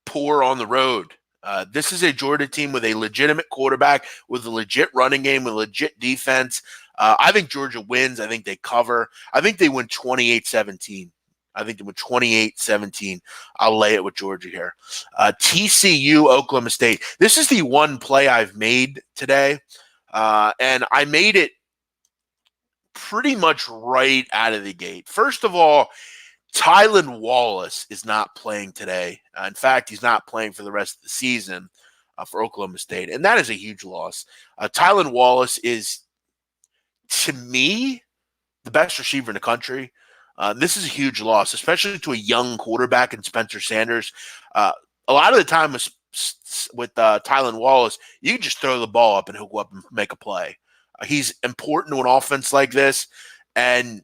poor on the road. This is a Georgia team with a legitimate quarterback, with a legit running game, with a legit defense. I think Georgia wins. I think they cover. I think they win 28-17. I think they win 28-17. I'll lay it with Georgia here. TCU, Oklahoma State. This is the one play I've made today, and I made it pretty much right out of the gate. First of all, Tylan Wallace is not playing today. In fact, he's not playing for the rest of the season for Oklahoma State, and that is a huge loss. Tylan Wallace is, to me, the best receiver in the country. This is a huge loss, especially to a young quarterback in Spencer Sanders. A lot of the time with Tylan Wallace, you can just throw the ball up and he'll go up and make a play. He's important to an offense like this. And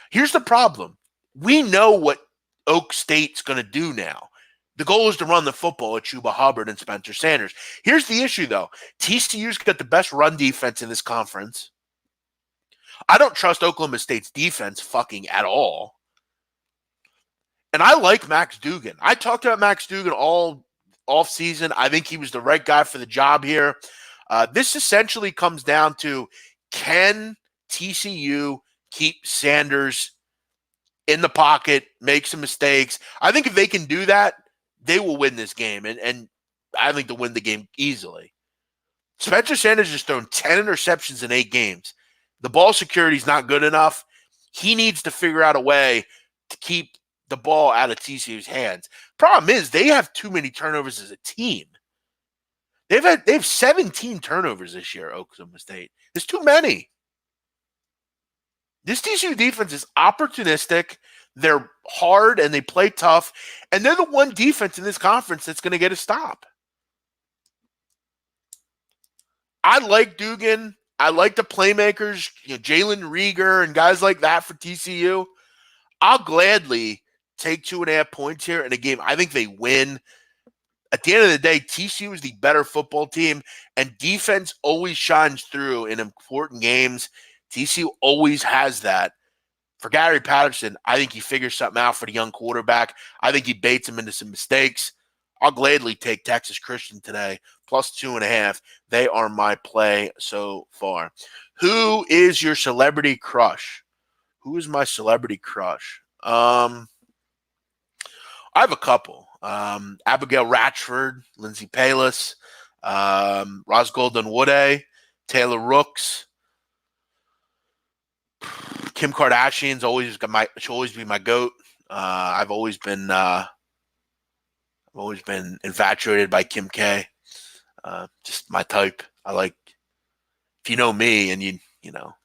here's the problem. We know what Oak State's going to do now. The goal is to run the football at Chuba Hubbard and Spencer Sanders. Here's the issue, though. TCU's got the best run defense in this conference. I don't trust Oklahoma State's defense fucking at all. And I like Max Duggan. I talked about Max Duggan all offseason. I think he was the right guy for the job here. This essentially comes down to, can TCU keep Sanders in the pocket, make some mistakes? I think if they can do that, they will win this game. And I think they'll win the game easily. Spencer Sanders has thrown 10 interceptions in 8 games. The ball security is not good enough. He needs to figure out a way to keep the ball out of TCU's hands. Problem is, they have too many turnovers as a team. They have 17 turnovers this year, Oklahoma State. There's too many. This TCU defense is opportunistic. They're hard and they play tough. And they're the one defense in this conference that's going to get a stop. I like Duggan. I like the playmakers, Jalen Rieger and guys like that for TCU. I'll gladly take 2.5 points here in a game I think they win. At the end of the day, TCU is the better football team, and defense always shines through in important games. TCU always has that. For Gary Patterson, I think he figures something out for the young quarterback. I think he baits him into some mistakes. I'll gladly take Texas Christian today, plus 2.5. They are my play so far. Who is your celebrity crush? Who is my celebrity crush? I have a couple. Abigail Ratchford, Lindsay Palis, Rosgold Woode, Taylor Rooks, Kim Kardashian's she'll always be my GOAT. I've always been infatuated by Kim K. Just my type. I like, if you know me and you know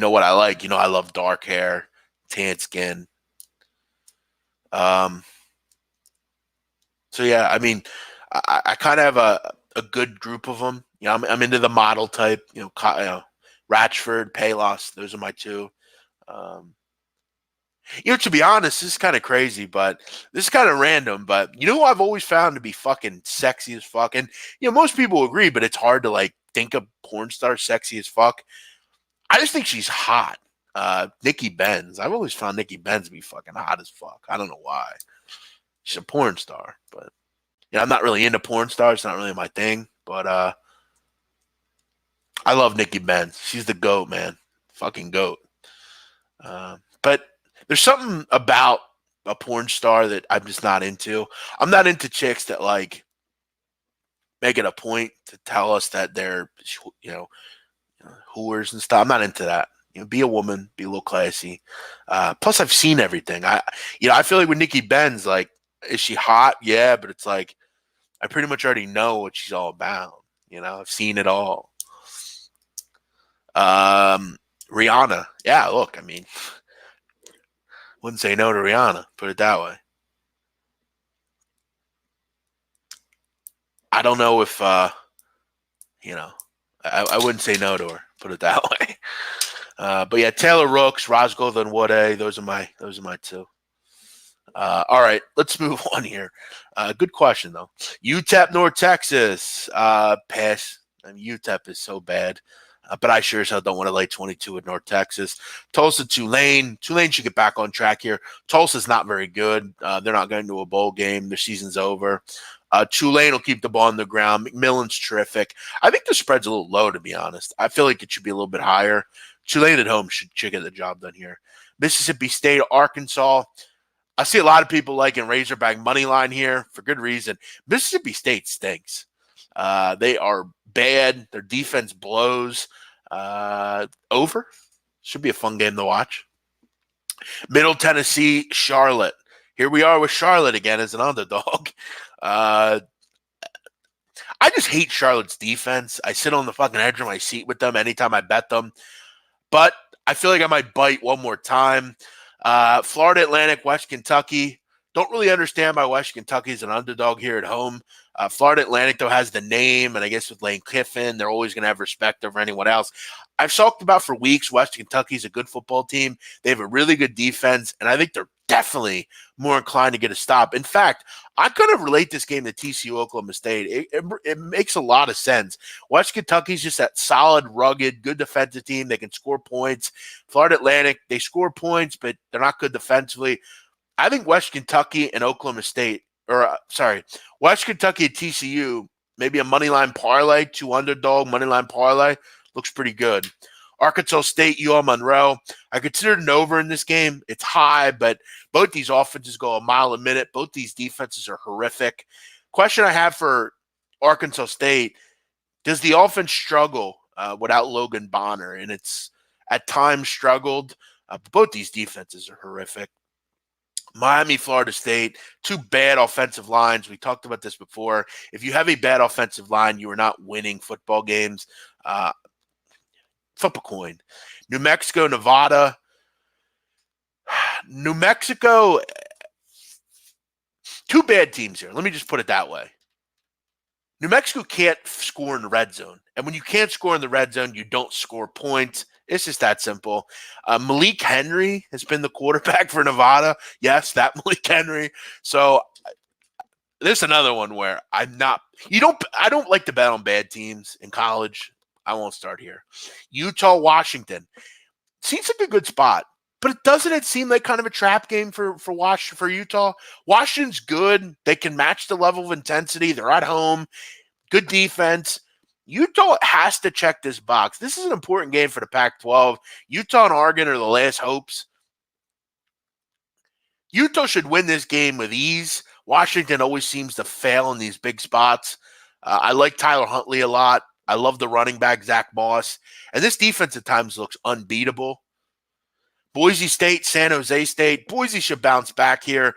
what I like, I love dark hair, tan skin. So yeah, I mean, I kind of have a good group of them. I'm into the model type, Ratchford, Palos, those are my two. To be honest, this is kind of crazy, but this is kind of random. But who I've always found to be fucking sexy as fuck? And, most people agree, but it's hard to, think of porn star sexy as fuck. I just think she's hot. Nikki Benz. I've always found Nikki Benz to be fucking hot as fuck. I don't know why. She's a porn star, but, I'm not really into porn stars. It's not really my thing, but I love Nikki Benz. She's the GOAT, man. Fucking GOAT. But there's something about a porn star that I'm just not into. I'm not into chicks that make it a point to tell us that they're, whores and stuff. I'm not into that. Be a woman, be a little classy. Plus, I've seen everything. I feel like with Nikki Benz, like, is she hot? Yeah, but it's like I pretty much already know what she's all about. I've seen it all. Rihanna, yeah. Look, I mean, wouldn't say no to Rihanna. Put it that way. I don't know if I wouldn't say no to her. Put it that way. But yeah, Taylor Rooks, Roscoe and Woode, those are my two. All right, let's move on here. Good question though. UTEP, North Texas. Pass. I mean, UTEP is so bad, but I sure as hell don't want to lay 22 with North Texas. Tulsa, Tulane. Tulane should get back on track here. Tulsa's not very good. They're not going to a bowl game. Their season's over. Tulane will keep the ball on the ground. McMillan's terrific. I think the spread's a little low, to be honest. I feel like it should be a little bit higher. Tulane at home should get the job done here. Mississippi State, Arkansas. I see a lot of people liking Razorback money line here for good reason. Mississippi State stinks. They are bad. Their defense blows. Over. Should be a fun game to watch. Middle Tennessee, Charlotte. Here we are with Charlotte again as an underdog. I just hate Charlotte's defense. I sit on the fucking edge of my seat with them anytime I bet them. But I feel like I might bite one more time. Florida Atlantic, West Kentucky. Don't really understand why West Kentucky is an underdog here at home. Florida Atlantic, though, has the name, and I guess with Lane Kiffin, they're always going to have respect over anyone else. I've talked about for weeks, West Kentucky is a good football team. They have a really good defense, and I think they're definitely more inclined to get a stop. In fact, I kind of relate this game to TCU Oklahoma State. It makes a lot of sense. West Kentucky's just that solid, rugged, good defensive team. They can score points. Florida Atlantic, they score points, but they're not good defensively. I think West Kentucky and Oklahoma State, West Kentucky and TCU, maybe a moneyline parlay, 2 underdog moneyline parlay, looks pretty good. Arkansas State, UL Monroe. I considered an over in this game. It's high, but both these offenses go a mile a minute. Both these defenses are horrific. Question I have for Arkansas State, does the offense struggle without Logan Bonner? And it's at times struggled. But both these defenses are horrific. Miami, Florida State, 2 bad offensive lines. We talked about this before. If you have a bad offensive line, you are not winning football games. Flip a coin. New Mexico, Nevada. New Mexico, 2 bad teams here. Let me just put it that way. New Mexico can't score in the red zone. And when you can't score in the red zone, you don't score points. It's just that simple. Malik Henry has been the quarterback for Nevada. Yes, that Malik Henry. So there's another one where I don't like to bet on bad teams in college. I won't start here. Utah, Washington. Seems like a good spot, but doesn't it seem like kind of a trap game for Utah? Washington's good. They can match the level of intensity. They're at home. Good defense. Utah has to check this box. This is an important game for the Pac-12. Utah and Oregon are the last hopes. Utah should win this game with ease. Washington always seems to fail in these big spots. I like Tyler Huntley a lot. I love the running back, Zach Moss. And this defense at times looks unbeatable. Boise State, San Jose State. Boise should bounce back here.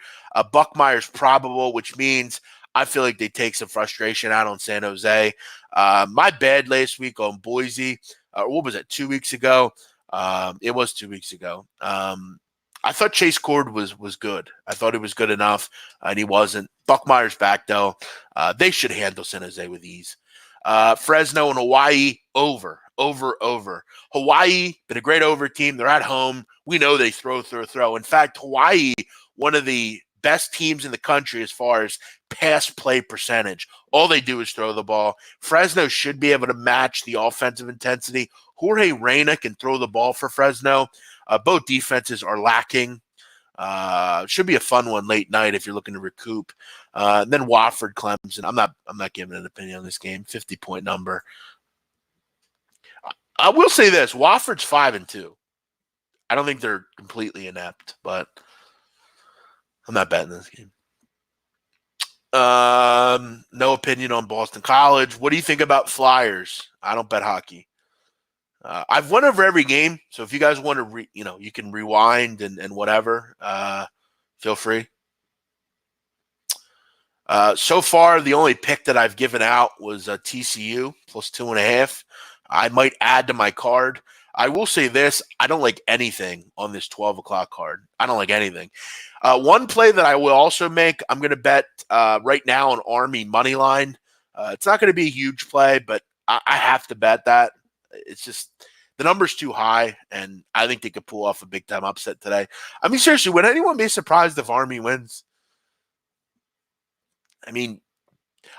Buckmeyer's probable, which means I feel like they take some frustration out on San Jose. My bad last week on Boise. What was it, 2 weeks ago? It was 2 weeks ago. I thought Chase Cord was good. I thought he was good enough, and he wasn't. Buckmeyer's back, though. They should handle San Jose with ease. Fresno and Hawaii, over. Hawaii, been a great over team. They're at home. We know they throw. In fact, Hawaii, one of the best teams in the country as far as pass play percentage. All they do is throw the ball. Fresno should be able to match the offensive intensity. Jorge Reyna can throw the ball for Fresno. Both defenses are lacking. Should be a fun one late night if you're looking to recoup. Then Wofford, Clemson. I'm not giving an opinion on this game. 50-point number. I will say this: Wofford's 5-2. I don't think they're completely inept, but I'm not betting this game. No opinion on Boston College. What do you think about Flyers? I don't bet hockey. I've won over every game, so if you guys want to, you can rewind and whatever. Feel free. So far, the only pick that I've given out was TCU plus 2.5. I might add to my card. I will say this: I don't like anything on this 12 o'clock card. I don't like anything. One play that I will also make, I'm going to bet right now on Army money line. It's not going to be a huge play, but I have to bet that. It's just the number's too high, and I think they could pull off a big time upset today. I mean, seriously, would anyone be surprised if Army wins? I mean,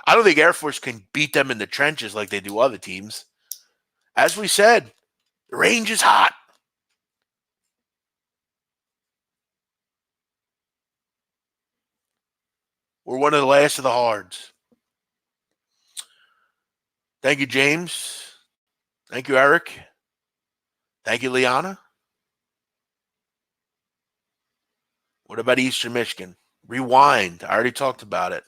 I don't think Air Force can beat them in the trenches like they do other teams. As we said, the range is hot. We're one of the last of the hards. Thank you, James. Thank you, Eric. Thank you, Liana. What about Eastern Michigan? Rewind. I already talked about it.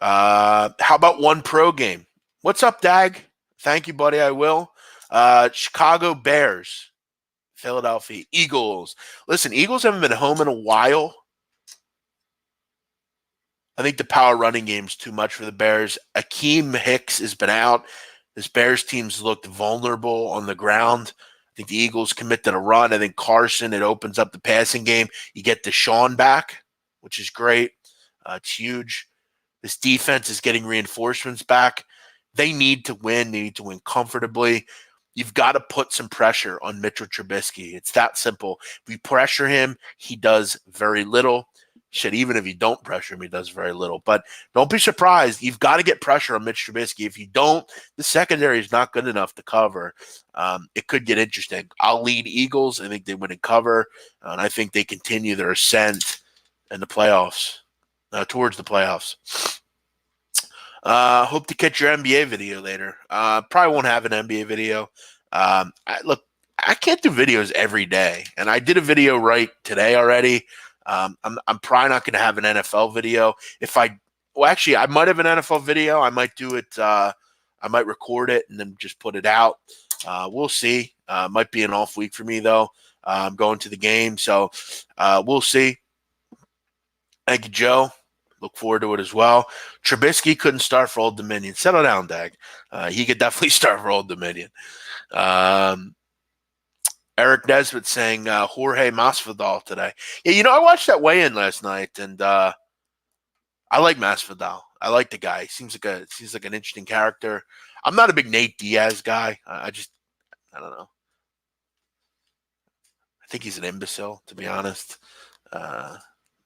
How about one pro game? What's up, Dag? Thank you, buddy. I will. Chicago Bears. Philadelphia Eagles. Listen, Eagles haven't been home in a while. I think the power running game is too much for the Bears. Akeem Hicks has been out. This Bears team's looked vulnerable on the ground. I think the Eagles commit to the run. I think Carson, it opens up the passing game. You get Deshaun back, which is great. It's huge. This defense is getting reinforcements back. They need to win. They need to win comfortably. You've got to put some pressure on Mitchell Trubisky. It's that simple. If you pressure him, he does very little. Shit, even if you don't pressure him, he does very little. But don't be surprised. You've got to get pressure on Mitch Trubisky. If you don't, the secondary is not good enough to cover. It could get interesting. I'll lead Eagles. I think they win and cover. And I think they continue their ascent in the playoffs, towards the playoffs. Hope to catch your NBA video later. Probably won't have an NBA video. I can't do videos every day. And I did a video right today already. I'm probably not going to have an NFL video. Actually, I might have an NFL video. I might do it. I might record it and then just put it out. We'll see. Might be an off week for me though. I'm going to the game, so we'll see. Thank you, Joe. Look forward to it as well. Trubisky couldn't start for Old Dominion. Settle down, Dag. He could definitely start for Old Dominion. Eric Nesbitt saying Jorge Masvidal today. Yeah, I watched that weigh-in last night, and I like Masvidal. I like the guy. He seems like an interesting character. I'm not a big Nate Diaz guy. I don't know. I think he's an imbecile, to be honest.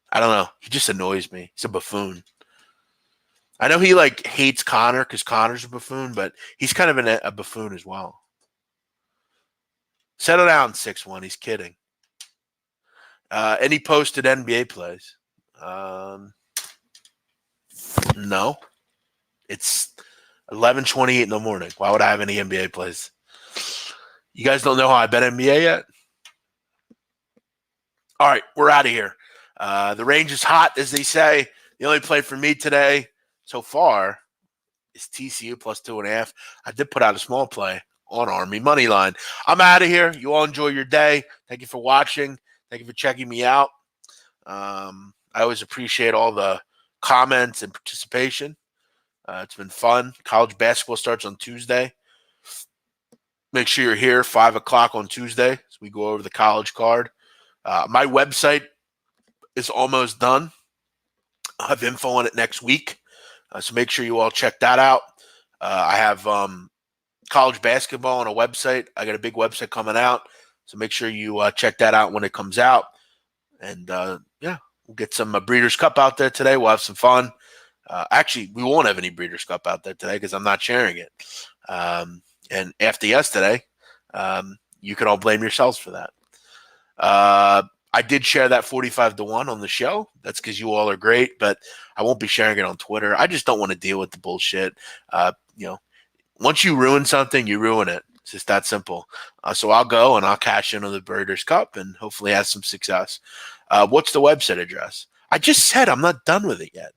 I don't know. He just annoys me. He's a buffoon. I know he hates Connor because Connor's a buffoon, but he's kind of a buffoon as well. Settle down, 6'1". He's kidding. Any posted NBA plays? No. It's 11:28 in the morning. Why would I have any NBA plays? You guys don't know how I bet NBA yet? All right, we're out of here. The range is hot, as they say. The only play for me today so far is TCU plus 2.5. I did put out a small play on Army money line. I'm out of here. You all enjoy your day. Thank you for watching. Thank you for checking me out. I always appreciate all the comments and participation. It's been fun. College basketball starts on Tuesday. Make sure you're here 5 o'clock on Tuesday as we go over the college card. My website is almost done. I'll have info on it next week. So make sure you all check that out. I have college basketball on a website. I got a big website coming out. So make sure you check that out when it comes out. And we'll get some Breeders' Cup out there today. We'll have some fun. Actually, we won't have any Breeders' Cup out there today because I'm not sharing it. And after yesterday, you can all blame yourselves for that. I did share that 45-1 on the show. That's because you all are great, but I won't be sharing it on Twitter. I just don't want to deal with the bullshit. Once you ruin something, you ruin it. It's just that simple. So I'll go and I'll cash in on the Breeders' Cup and hopefully have some success. What's the website address? I just said I'm not done with it yet.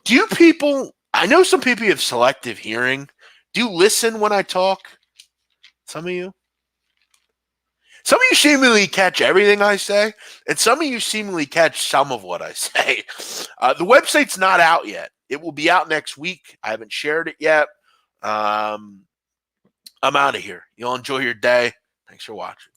Do you people, I know some people have selective hearing. Do you listen when I talk? Some of you? Some of you seemingly catch everything I say, and some of you seemingly catch some of what I say. The website's not out yet. It will be out next week. I haven't shared it yet. I'm out of here. You'll enjoy your day. Thanks for watching.